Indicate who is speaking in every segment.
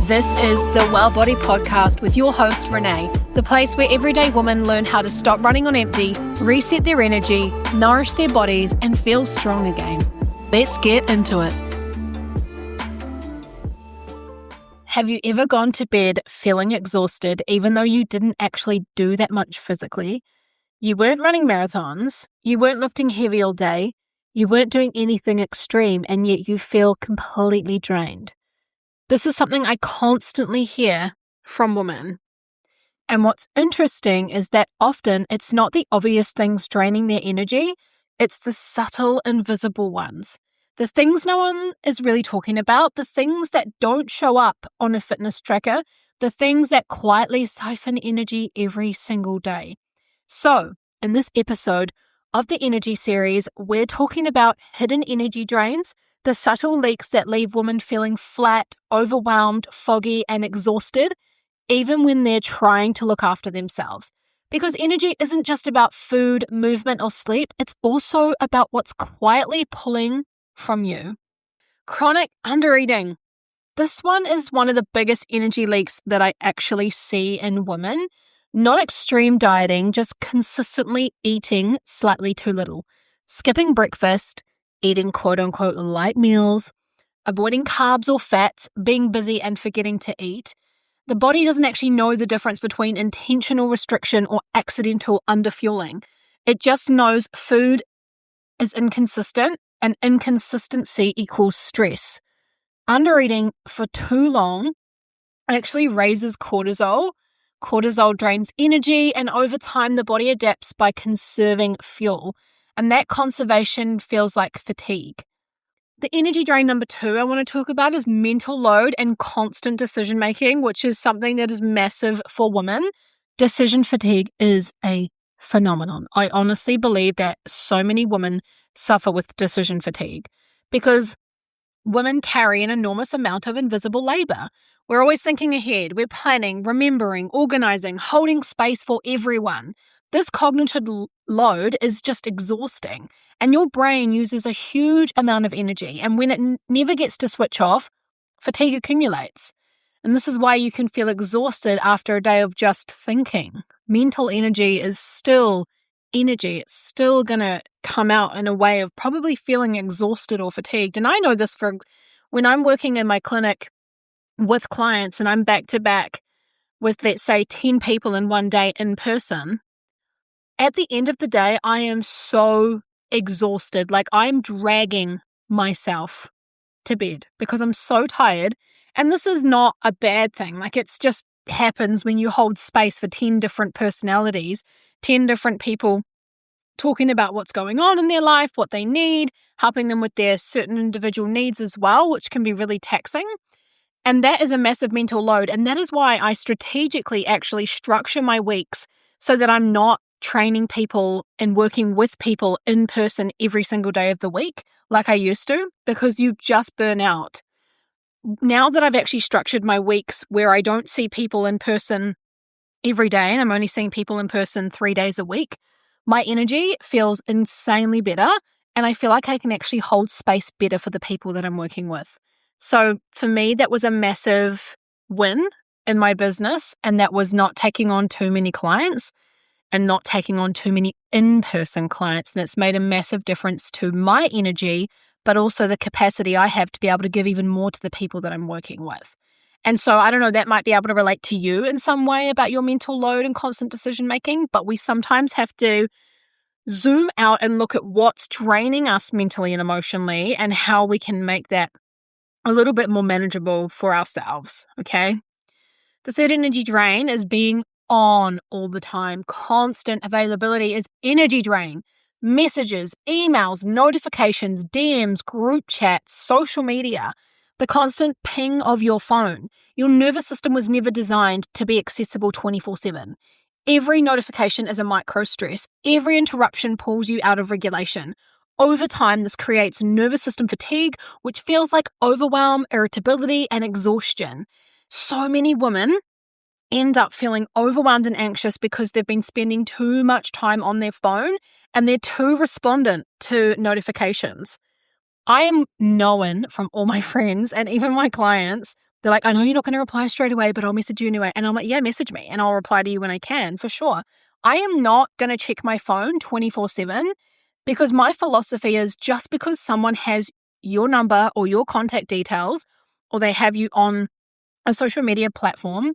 Speaker 1: This is the Well Body Podcast with your host, Renee, the place where everyday women learn how to stop running on empty, reset their energy, nourish their bodies, and feel strong again. Let's get into it. Have you ever gone to bed feeling exhausted even though you didn't actually do that much physically? You weren't running marathons, you weren't lifting heavy all day, you weren't doing anything extreme, and yet you feel completely drained. This is something I constantly hear from women. And what's interesting is that often it's not the obvious things draining their energy, it's the subtle, invisible ones. The things no one is really talking about, the things that don't show up on a fitness tracker, the things that quietly siphon energy every single day. So, in this episode of the Energy series, we're talking about hidden energy drains, the subtle leaks that leave women feeling flat, overwhelmed, foggy, and exhausted, even when they're trying to look after themselves. Because energy isn't just about food, movement, or sleep, it's also about what's quietly pulling from you. Chronic undereating. This one is one of the biggest energy leaks that I actually see in women. Not extreme dieting, just consistently eating slightly too little. Skipping breakfast, eating quote-unquote light meals, avoiding carbs or fats, being busy and forgetting to eat. The body doesn't actually know the difference between intentional restriction or accidental underfueling. It just knows food is inconsistent and inconsistency equals stress. Undereating for too long actually raises cortisol. Cortisol drains energy, and over time the body adapts by conserving fuel. And that conservation feels like fatigue. The energy drain number 2 I want to talk about is mental load and constant decision making, which is something that is massive for women. Decision fatigue is a phenomenon. I honestly believe that so many women suffer with decision fatigue because women carry an enormous amount of invisible labor. We're always thinking ahead. We're planning, remembering, organizing, holding space for everyone. This cognitive load is just exhausting, and your brain uses a huge amount of energy, and when it never gets to switch off, fatigue accumulates. And this is why you can feel exhausted after a day of just thinking. Mental energy is still energy. It's still going to come out in a way of probably feeling exhausted or fatigued. And I know this for when I'm working in my clinic with clients and I'm back to back with, let's say, 10 people in one day in person. At the end of the day, I am so exhausted. Like I'm dragging myself to bed because I'm so tired. And this is not a bad thing. Like it's just happens when you hold space for 10 different personalities, 10 different people talking about what's going on in their life, what they need, helping them with their certain individual needs as well, which can be really taxing. And that is a massive mental load. And that is why I strategically actually structure my weeks so that I'm not training people and working with people in person every single day of the week like I used to, because you just burn out. Now that I've actually structured my weeks where I don't see people in person every day and I'm only seeing people in person 3 days a week, my energy feels insanely better and I feel like I can actually hold space better for the people that I'm working with. So for me, that was a massive win in my business, and that was not taking on too many clients and not taking on too many in-person clients. And it's made a massive difference to my energy, but also the capacity I have to be able to give even more to the people that I'm working with. And so I don't know, that might be able to relate to you in some way about your mental load and constant decision making, but we sometimes have to zoom out and look at what's draining us mentally and emotionally and how we can make that a little bit more manageable for ourselves, okay? The third energy drain is being on all the time. Constant availability is energy drain. Messages, emails, notifications, DMs, group chats, social media, the constant ping of your phone. Your nervous system was never designed to be accessible 24/7. Every notification is a micro stress. Every interruption pulls you out of regulation. Over time, this creates nervous system fatigue, which feels like overwhelm, irritability, and exhaustion. So many women end up feeling overwhelmed and anxious because they've been spending too much time on their phone and they're too respondent to notifications. I am known from all my friends and even my clients They're like, I know you're not going to reply straight away, but I'll message you anyway. And I'm like, yeah, message me and I'll reply to you when I can, for sure. I am not going to check my phone 24/7 because my philosophy is just because someone has your number or your contact details or they have you on a social media platform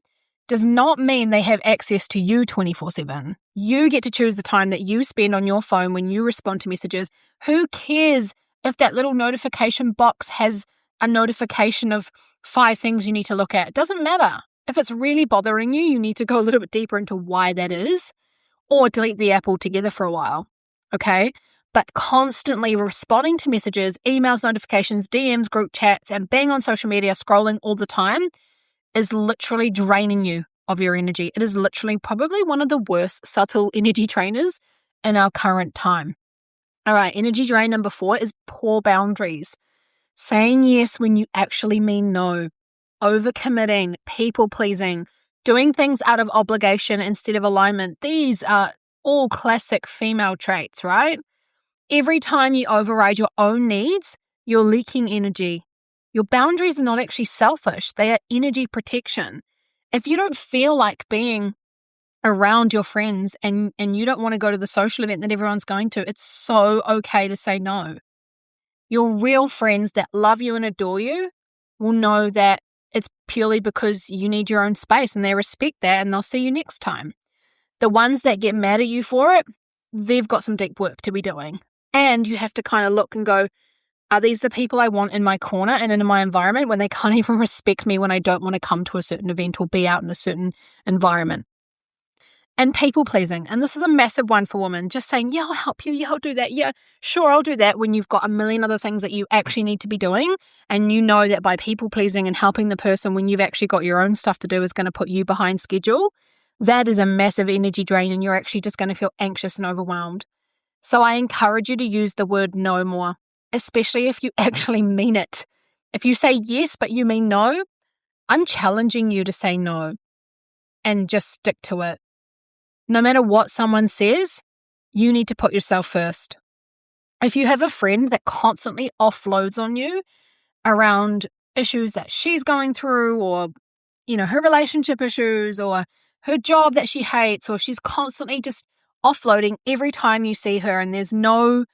Speaker 1: does not mean they have access to you 24/7. You get to choose the time that you spend on your phone when you respond to messages. Who cares if that little notification box has a notification of 5 things you need to look at? It doesn't matter. If it's really bothering you, you need to go a little bit deeper into why that is, or delete the app altogether for a while, okay? But constantly responding to messages, emails, notifications, DMs, group chats, and being on social media, scrolling all the time is literally draining you of your energy. It is literally probably one of the worst subtle energy drainers in our current time. All right, energy drain number 4 is poor boundaries. Saying yes when you actually mean no. Overcommitting, people-pleasing, doing things out of obligation instead of alignment. These are all classic female traits, right? Every time you override your own needs, you're leaking energy. Your boundaries are not actually selfish. They are energy protection. If you don't feel like being around your friends and you don't want to go to the social event that everyone's going to, it's so okay to say no. Your real friends that love you and adore you will know that it's purely because you need your own space and they respect that and they'll see you next time. The ones that get mad at you for it, they've got some deep work to be doing. And you have to kind of look and go, are these the people I want in my corner and in my environment when they can't even respect me when I don't want to come to a certain event or be out in a certain environment? And people pleasing. And this is a massive one for women. Just saying, yeah, I'll help you. Yeah, I'll do that. Yeah, sure, I'll do that when you've got a million other things that you actually need to be doing. And you know that by people pleasing and helping the person when you've actually got your own stuff to do is going to put you behind schedule. That is a massive energy drain and you're actually just going to feel anxious and overwhelmed. So I encourage you to use the word no more, especially if you actually mean it. If you say yes, but you mean no, I'm challenging you to say no and just stick to it. No matter what someone says, you need to put yourself first. If you have a friend that constantly offloads on you around issues that she's going through or, her relationship issues or her job that she hates, or she's constantly just offloading every time you see her and there's no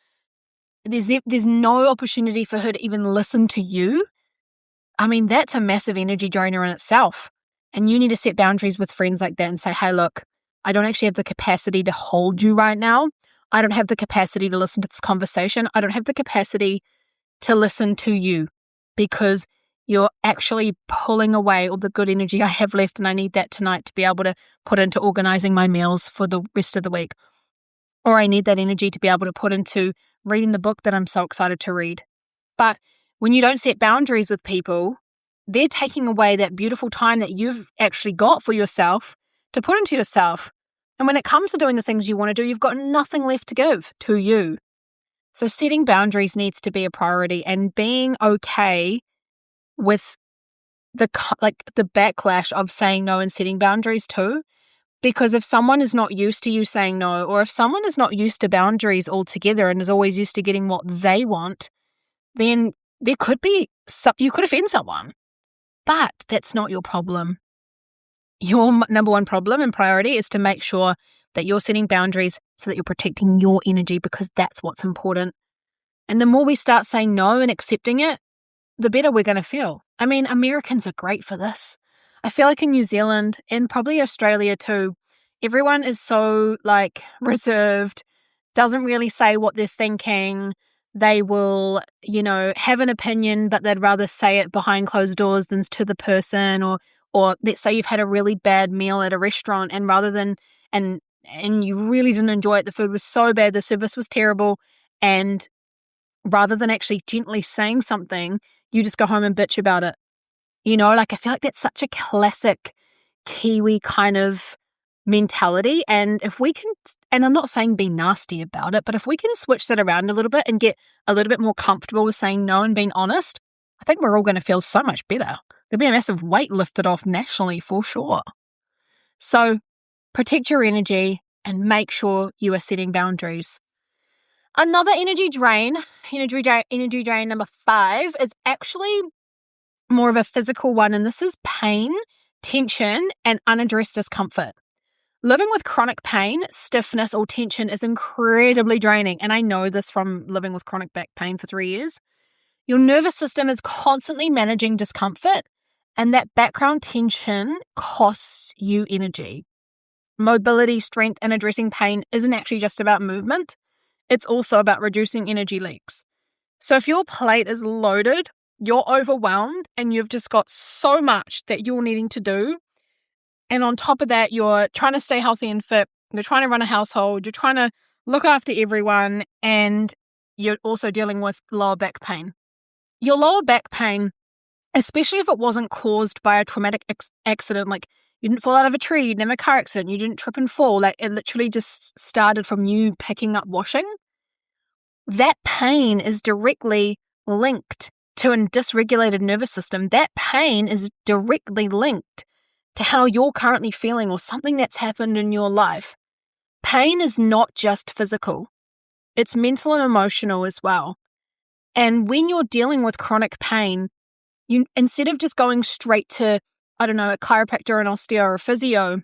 Speaker 1: opportunity for her to even listen to you, I mean, that's a massive energy drainer in itself. And you need to set boundaries with friends like that and say, hey, look, I don't actually have the capacity to hold you right now. I don't have the capacity to listen to this conversation. I don't have the capacity to listen to you because you're actually pulling away all the good energy I have left and I need that tonight to be able to put into organizing my meals for the rest of the week. Or I need that energy to be able to put into reading the book that I'm so excited to read. But when you don't set boundaries with people, they're taking away that beautiful time that you've actually got for yourself to put into yourself. And when it comes to doing the things you want to do, you've got nothing left to give to you. So setting boundaries needs to be a priority and being okay with the backlash of saying no and setting boundaries too. Because if someone is not used to you saying no, or if someone is not used to boundaries altogether and is always used to getting what they want, then you could offend someone. But that's not your problem. Your number one problem and priority is to make sure that you're setting boundaries so that you're protecting your energy, because that's what's important. And the more we start saying no and accepting it, the better we're going to feel. I mean, Americans are great for this. I feel like in New Zealand and probably Australia too, everyone is so reserved, doesn't really say what they're thinking. They will, have an opinion, but they'd rather say it behind closed doors than to the person. Or let's say you've had a really bad meal at a restaurant and rather than, and you really didn't enjoy it, the food was so bad, the service was terrible, and rather than actually gently saying something, you just go home and bitch about it. I feel like that's such a classic Kiwi kind of mentality. And if we can, and I'm not saying be nasty about it, but if we can switch that around a little bit and get a little bit more comfortable with saying no and being honest, I think we're all going to feel so much better. There'll be a massive weight lifted off nationally for sure. So protect your energy and make sure you are setting boundaries. Another energy drain number 5 is actually more of a physical one, and this is pain, tension, and unaddressed discomfort. Living with chronic pain, stiffness, or tension is incredibly draining, and I know this from living with chronic back pain for 3 years. Your nervous system is constantly managing discomfort, and that background tension costs you energy. Mobility, strength, and addressing pain isn't actually just about movement. It's also about reducing energy leaks. So if your plate is loaded, you're overwhelmed, and you've just got so much that you're needing to do, and on top of that, you're trying to stay healthy and fit, you're trying to run a household, you're trying to look after everyone, and you're also dealing with lower back pain. Your lower back pain, especially if it wasn't caused by a traumatic accident, like you didn't fall out of a tree, you didn't have a car accident, you didn't trip and fall, like it literally just started from you picking up washing, that pain is directly linked to a dysregulated nervous system. That pain is directly linked to how you're currently feeling or something that's happened in your life. Pain is not just physical. It's mental and emotional as well. And when you're dealing with chronic pain, you, instead of just going straight to, a chiropractor, an osteo, or a physio,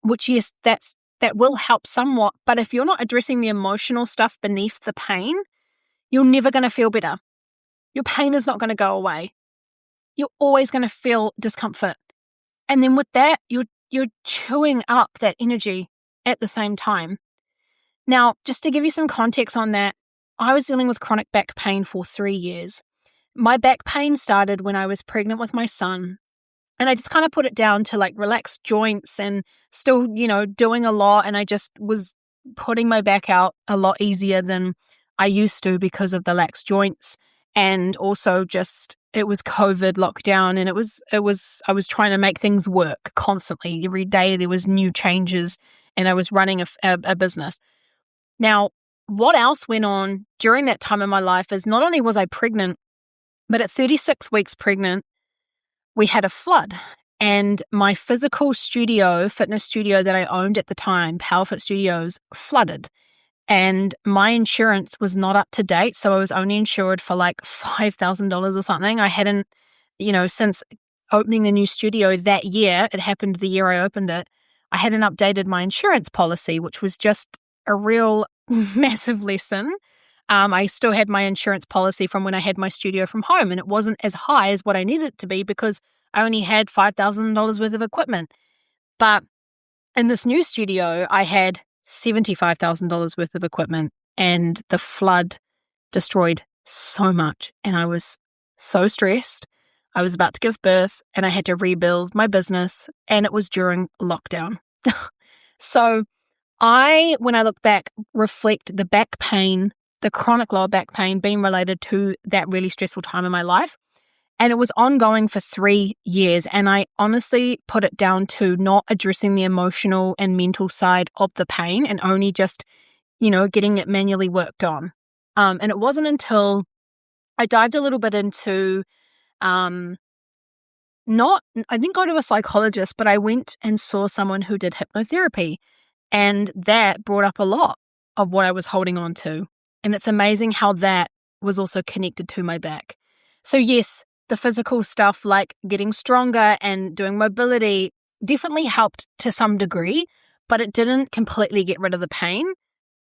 Speaker 1: which yes, that will help somewhat, but if you're not addressing the emotional stuff beneath the pain, you're never going to feel better. Your pain is not going to go away. You're always going to feel discomfort. And then with that, you're chewing up that energy at the same time. Now, just to give you some context on that, I was dealing with chronic back pain for 3 years. My back pain started when I was pregnant with my son. And I just kind of put it down to like relaxed joints and still, doing a lot. And I just was putting my back out a lot easier than I used to because of the lax joints. And also just, it was COVID lockdown, and I was trying to make things work constantly. Every day there was new changes, and I was running a business. Now, what else went on during that time in my life is not only was I pregnant, but at 36 weeks pregnant, we had a flood, and my physical fitness studio that I owned at the time, PowerFit Studios, flooded, and my insurance was not up to date. So I was only insured for like $5,000 or something. I hadn't, since opening the new studio that year, it happened the year I opened it, I hadn't updated my insurance policy, which was just a real massive lesson. I still had my insurance policy from when I had my studio from home, and it wasn't as high as what I needed it to be because I only had $5,000 worth of equipment. But in this new studio, I had $75,000 worth of equipment, and the flood destroyed so much. And I was so stressed. I was about to give birth, and I had to rebuild my business, and it was during lockdown. So when I look back, reflect the back pain, the chronic lower back pain being related to that really stressful time in my life. And it was ongoing for 3 years. And I honestly put it down to not addressing the emotional and mental side of the pain and only just, getting it manually worked on. And it wasn't until I dived a little bit into, I didn't go to a psychologist, but I went and saw someone who did hypnotherapy. And that brought up a lot of what I was holding on to. And it's amazing how that was also connected to my back. So yes, the physical stuff like getting stronger and doing mobility definitely helped to some degree, but it didn't completely get rid of the pain.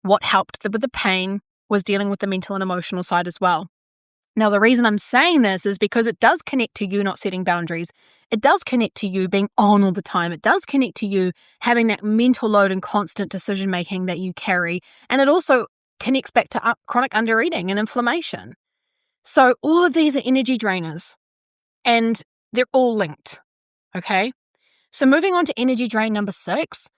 Speaker 1: What helped with the pain was dealing with the mental and emotional side as well. Now, the reason I'm saying this is because it does connect to you not setting boundaries. It does connect to you being on all the time. It does connect to you having that mental load and constant decision-making that you carry. And it also connects back to chronic undereating and inflammation. So all of these are energy drainers, and they're all linked, okay? So moving on to energy drain number 6,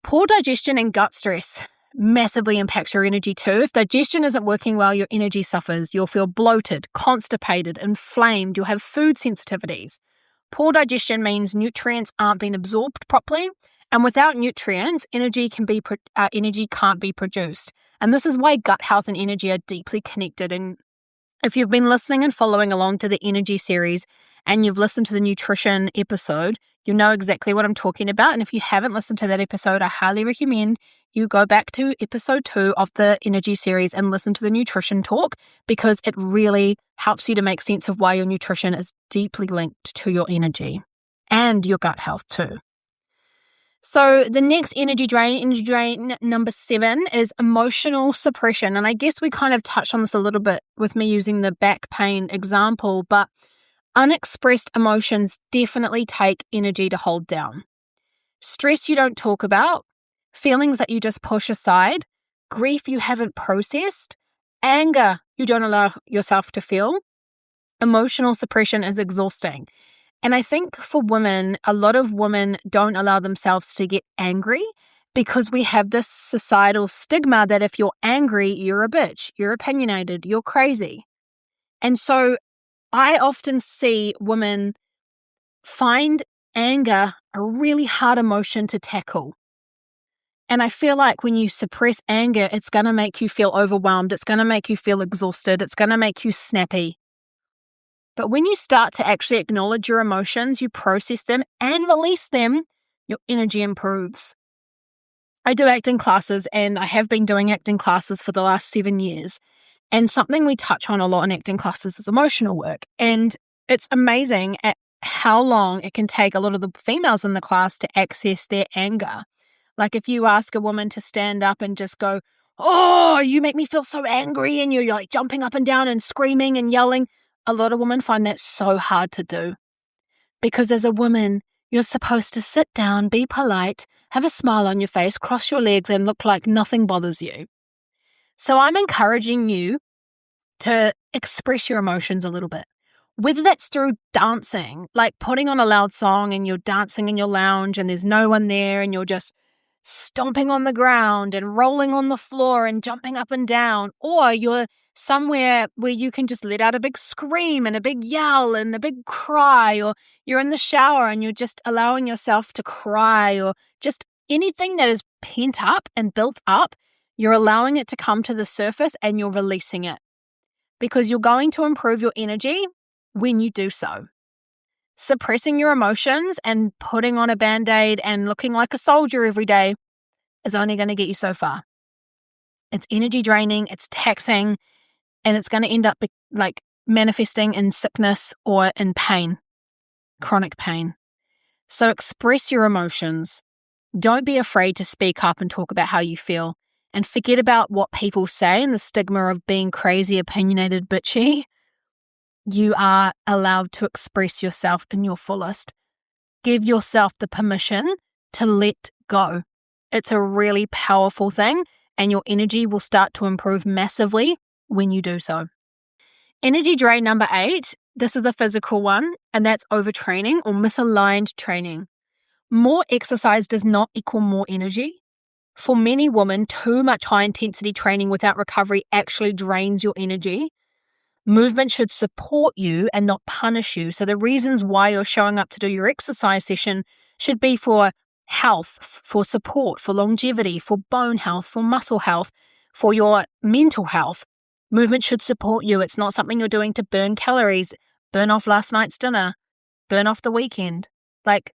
Speaker 1: poor digestion and gut stress massively impacts your energy too. If digestion isn't working well, your energy suffers. You'll feel bloated, constipated, inflamed. You'll have food sensitivities. Poor digestion means nutrients aren't being absorbed properly, and without nutrients, energy can't be produced. And this is why gut health and energy are deeply connected. And if you've been listening and following along to the energy series and you've listened to the nutrition episode, you know exactly what I'm talking about. And if you haven't listened to that episode, I highly recommend you go back to episode 2 of the energy series and listen to the nutrition talk, because it really helps you to make sense of why your nutrition is deeply linked to your energy and your gut health too. So the next energy drain number 7, is emotional suppression. And I guess we kind of touched on this a little bit with me using the back pain example, but unexpressed emotions definitely take energy to hold down. Stress you don't talk about, feelings that you just push aside, grief you haven't processed, anger you don't allow yourself to feel. Emotional suppression is exhausting. And I think for women, a lot of women don't allow themselves to get angry because we have this societal stigma that if you're angry, you're a bitch, you're opinionated, you're crazy. And so I often see women find anger a really hard emotion to tackle. And I feel like when you suppress anger, it's going to make you feel overwhelmed. It's going to make you feel exhausted. It's going to make you snappy. But when you start to actually acknowledge your emotions, you process them and release them, your energy improves. I do acting classes, and I have been doing acting classes for the last 7 years. And something we touch on a lot in acting classes is emotional work. And it's amazing at how long it can take a lot of the females in the class to access their anger. Like if you ask a woman to stand up and just go, "Oh, you make me feel so angry," and you're like jumping up and down and screaming and yelling, a lot of women find that so hard to do. Because as a woman, you're supposed to sit down, be polite, have a smile on your face, cross your legs, and look like nothing bothers you. So I'm encouraging you to express your emotions a little bit. Whether that's through dancing, like putting on a loud song and you're dancing in your lounge and there's no one there and you're just stomping on the ground and rolling on the floor and jumping up and down, or you're somewhere where you can just let out a big scream and a big yell and a big cry, or you're in the shower and you're just allowing yourself to cry, or just anything that is pent up and built up, you're allowing it to come to the surface and you're releasing it, because you're going to improve your energy when you do so. Suppressing your emotions and putting on a Band-Aid and looking like a soldier every day is only going to get you so far. It's energy draining, it's taxing, and it's going to end up like manifesting in sickness or in pain, chronic pain. So express your emotions. Don't be afraid to speak up and talk about how you feel, and forget about what people say and the stigma of being crazy, opinionated, bitchy. You are allowed to express yourself in your fullest. Give yourself the permission to let go. It's a really powerful thing, and your energy will start to improve massively when you do so. Energy drain number 8, this is a physical one, and that's overtraining or misaligned training. More exercise does not equal more energy. For many women, too much high-intensity training without recovery actually drains your energy. Movement should support you and not punish you. So the reasons why you're showing up to do your exercise session should be for health, for support, for longevity, for bone health, for muscle health, for your mental health. Movement should support you. It's not something you're doing to burn calories, burn off last night's dinner, burn off the weekend. Like,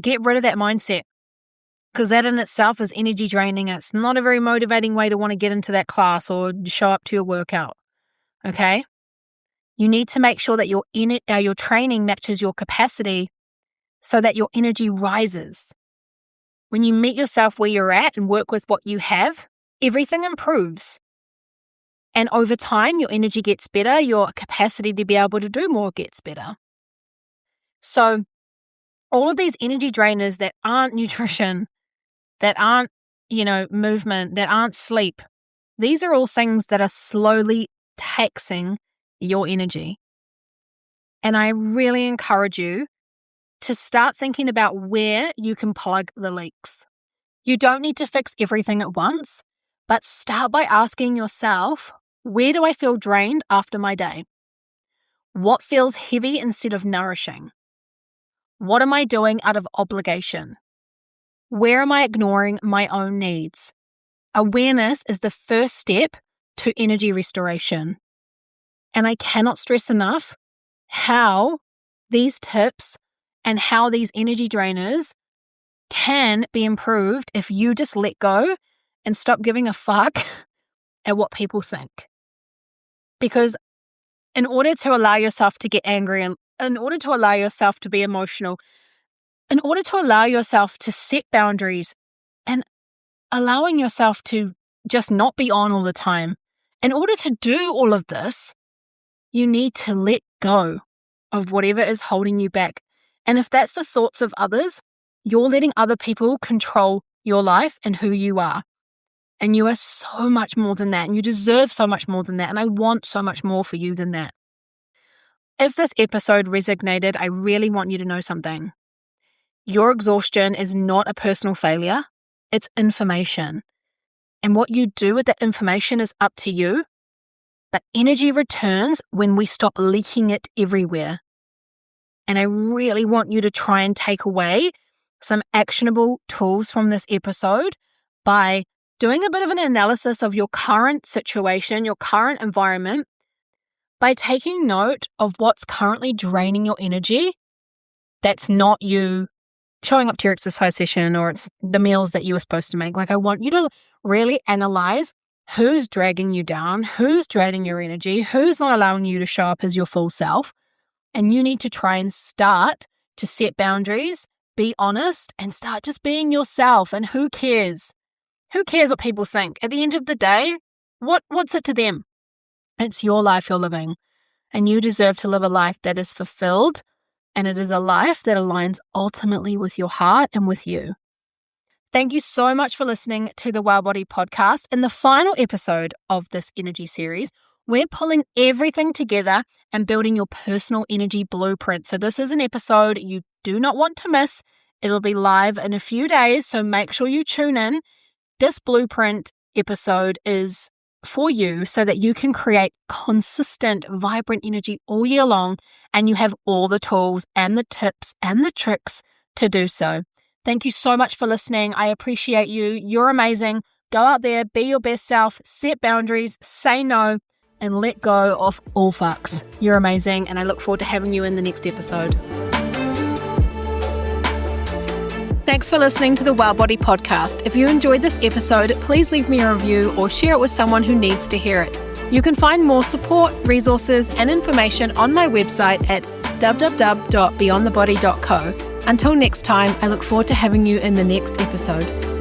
Speaker 1: get rid of that mindset, because that in itself is energy draining. It's not a very motivating way to want to get into that class or show up to your workout. Okay? You need to make sure that your training matches your capacity so that your energy rises. When you meet yourself where you're at and work with what you have, everything improves. And over time, your energy gets better, your capacity to be able to do more gets better. So all of these energy drainers that aren't nutrition, that aren't, movement, that aren't sleep, these are all things that are slowly taxing your energy. And I really encourage you to start thinking about where you can plug the leaks. You don't need to fix everything at once, but start by asking yourself, where do I feel drained after my day? What feels heavy instead of nourishing? What am I doing out of obligation? Where am I ignoring my own needs? Awareness is the first step to energy restoration. And I cannot stress enough how these tips and how these energy drainers can be improved if you just let go and stop giving a fuck at what people think. Because in order to allow yourself to get angry, and in order to allow yourself to be emotional, in order to allow yourself to set boundaries and allowing yourself to just not be on all the time, in order to do all of this, you need to let go of whatever is holding you back. And if that's the thoughts of others, you're letting other people control your life and who you are. And you are so much more than that. And you deserve so much more than that. And I want so much more for you than that. If this episode resonated, I really want you to know something. Your exhaustion is not a personal failure. It's information. And what you do with that information is up to you. But energy returns when we stop leaking it everywhere. And I really want you to try and take away some actionable tools from this episode by doing a bit of an analysis of your current situation, your current environment, by taking note of what's currently draining your energy. That's not you showing up to your exercise session or it's the meals that you were supposed to make. Like, I want you to really analyze who's dragging you down, who's draining your energy, who's not allowing you to show up as your full self. And you need to try and start to set boundaries, be honest, and start just being yourself. And who cares? Who cares what people think? At the end of the day, what's it to them? It's your life you're living. And you deserve to live a life that is fulfilled. And it is a life that aligns ultimately with your heart and with you. Thank you so much for listening to the Well Body podcast. In the final episode of this energy series, we're pulling everything together and building your personal energy blueprint. So this is an episode you do not want to miss. It'll be live in a few days, so make sure you tune in. This blueprint episode is for you so that you can create consistent, vibrant energy all year long, and you have all the tools and the tips and the tricks to do so. Thank you so much for listening. I appreciate you. You're amazing. Go out there, be your best self, set boundaries, say no, and let go of all fucks. You're amazing, and I look forward to having you in the next episode. Thanks for listening to the Well Body podcast. If you enjoyed this episode, please leave me a review or share it with someone who needs to hear it. You can find more support, resources, and information on my website at www.beyondthebody.co. Until next time, I look forward to having you in the next episode.